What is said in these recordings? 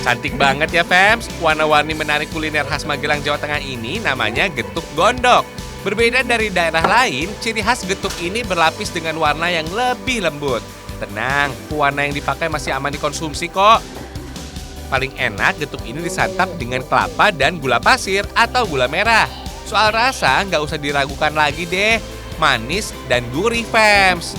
Cantik banget ya Fems, warna-warni menarik kuliner khas Magelang, Jawa Tengah ini namanya getuk gondok. Berbeda dari daerah lain, ciri khas getuk ini berlapis dengan warna yang lebih lembut. Tenang, warna yang dipakai masih aman dikonsumsi kok. Paling enak getuk ini disantap dengan kelapa dan gula pasir atau gula merah. Soal rasa nggak usah diragukan lagi deh, manis dan gurih Fems.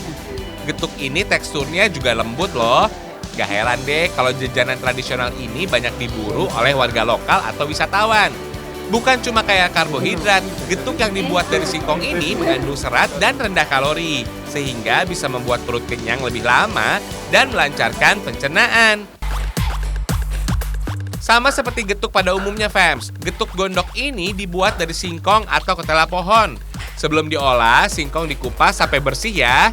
Getuk ini teksturnya juga lembut loh. Gak heran deh kalau jajanan tradisional ini banyak diburu oleh warga lokal atau wisatawan. Bukan cuma kayak karbohidrat, getuk yang dibuat dari singkong ini mengandung serat dan rendah kalori, sehingga bisa membuat perut kenyang lebih lama dan melancarkan pencernaan. Sama seperti getuk pada umumnya Fems, getuk gondok ini dibuat dari singkong atau ketela pohon. Sebelum diolah, singkong dikupas sampai bersih ya.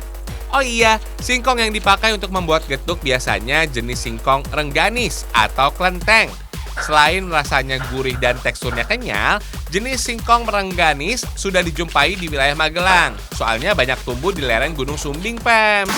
Oh iya, singkong yang dipakai untuk membuat getuk biasanya jenis singkong rengganis atau klenteng. Selain rasanya gurih dan teksturnya kenyal, jenis singkong rengganis sudah dijumpai di wilayah Magelang. Soalnya banyak tumbuh di lereng Gunung Sumbing, Fems.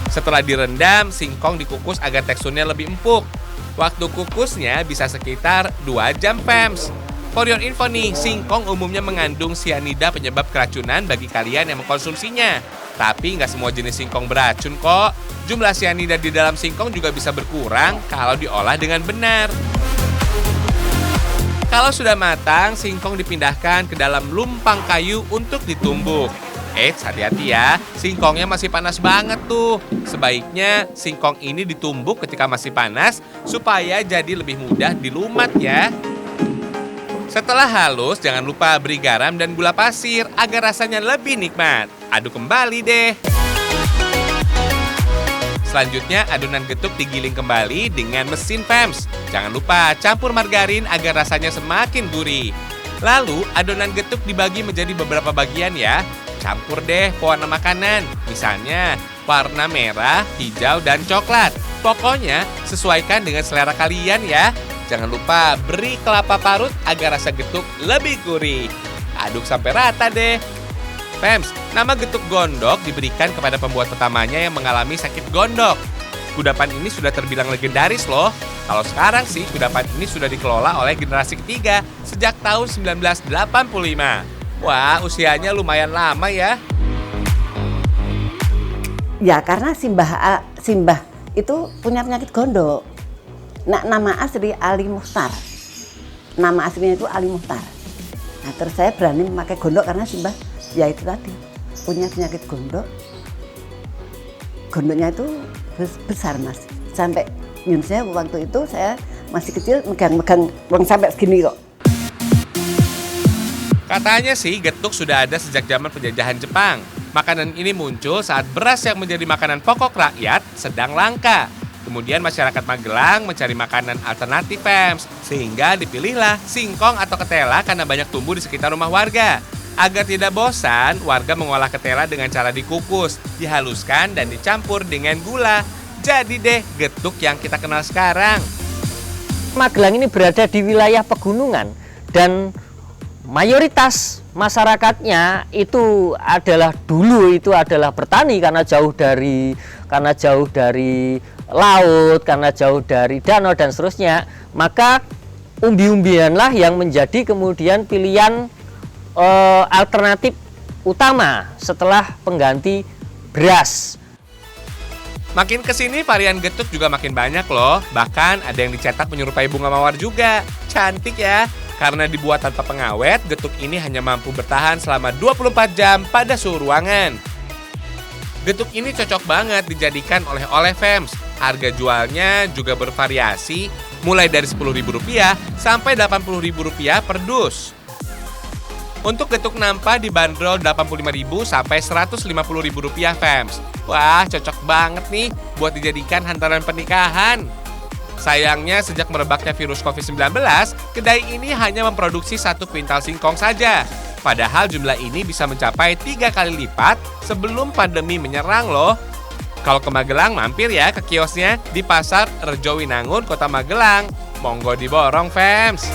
Setelah direndam, singkong dikukus agar teksturnya lebih empuk. Waktu kukusnya bisa sekitar 2 jam, Fems. For your info nih, singkong umumnya mengandung sianida penyebab keracunan bagi kalian yang mengkonsumsinya. Tapi nggak semua jenis singkong beracun kok. Jumlah sianida di dalam singkong juga bisa berkurang kalau diolah dengan benar. Kalau sudah matang, singkong dipindahkan ke dalam lumpang kayu untuk ditumbuk. Hati-hati ya, singkongnya masih panas banget tuh. Sebaiknya singkong ini ditumbuk ketika masih panas supaya jadi lebih mudah dilumat ya. Setelah halus, jangan lupa beri garam dan gula pasir agar rasanya lebih nikmat. Aduk kembali deh. Selanjutnya, adonan getuk digiling kembali dengan mesin Fems. Jangan lupa campur margarin agar rasanya semakin gurih. Lalu, adonan getuk dibagi menjadi beberapa bagian ya. Campur deh pewarna makanan, misalnya warna merah, hijau, dan coklat. Pokoknya, sesuaikan dengan selera kalian ya. Jangan lupa beri kelapa parut agar rasa getuk lebih gurih. Aduk sampai rata deh. Fems, nama getuk gondok diberikan kepada pembuat pertamanya yang mengalami sakit gondok. Kudapan ini sudah terbilang legendaris loh. Kalau sekarang sih, kudapan ini sudah dikelola oleh generasi ketiga sejak tahun 1985. Wah, usianya lumayan lama ya. Ya, karena Simbah itu punya penyakit gondok. Nah, nama asli Ali Muhtar. Nama aslinya itu Ali Muhtar. Nah, terus saya berani memakai gondok karena Simbah, ya itu tadi, punya penyakit gondok. Gondoknya itu besar, Mas. Sampai saya waktu itu saya masih kecil megang uang sampai segini kok. Katanya sih getuk sudah ada sejak zaman penjajahan Jepang. Makanan ini muncul saat beras yang menjadi makanan pokok rakyat sedang langka. Kemudian masyarakat Magelang mencari makanan alternatif Fems, sehingga dipilihlah singkong atau ketela karena banyak tumbuh di sekitar rumah warga. Agar tidak bosan, warga mengolah ketela dengan cara dikukus, dihaluskan dan dicampur dengan gula. Jadi deh getuk yang kita kenal sekarang. Magelang ini berada di wilayah pegunungan dan mayoritas masyarakatnya itu adalah bertani karena jauh dari laut, karena jauh dari danau dan seterusnya. Maka umbi-umbianlah yang menjadi kemudian pilihan alternatif utama setelah pengganti beras. Makin kesini varian getuk juga makin banyak loh. Bahkan ada yang dicetak menyerupai bunga mawar juga. Cantik ya. Karena dibuat tanpa pengawet, getuk ini hanya mampu bertahan selama 24 jam pada suhu ruangan. Getuk ini cocok banget dijadikan oleh-oleh Fems. Harga jualnya juga bervariasi, mulai dari Rp10.000 sampai Rp80.000 per dus. Untuk getuk nampa dibanderol Rp85.000 sampai Rp150.000 Fems. Wah, cocok banget nih buat dijadikan hantaran pernikahan. Sayangnya sejak merebaknya virus COVID-19, kedai ini hanya memproduksi 1 kuintal singkong saja. Padahal jumlah ini bisa mencapai 3 kali lipat sebelum pandemi menyerang loh. Kalau ke Magelang, mampir ya ke kiosnya di Pasar Rejowinangun, Kota Magelang. Monggo diborong, Fems.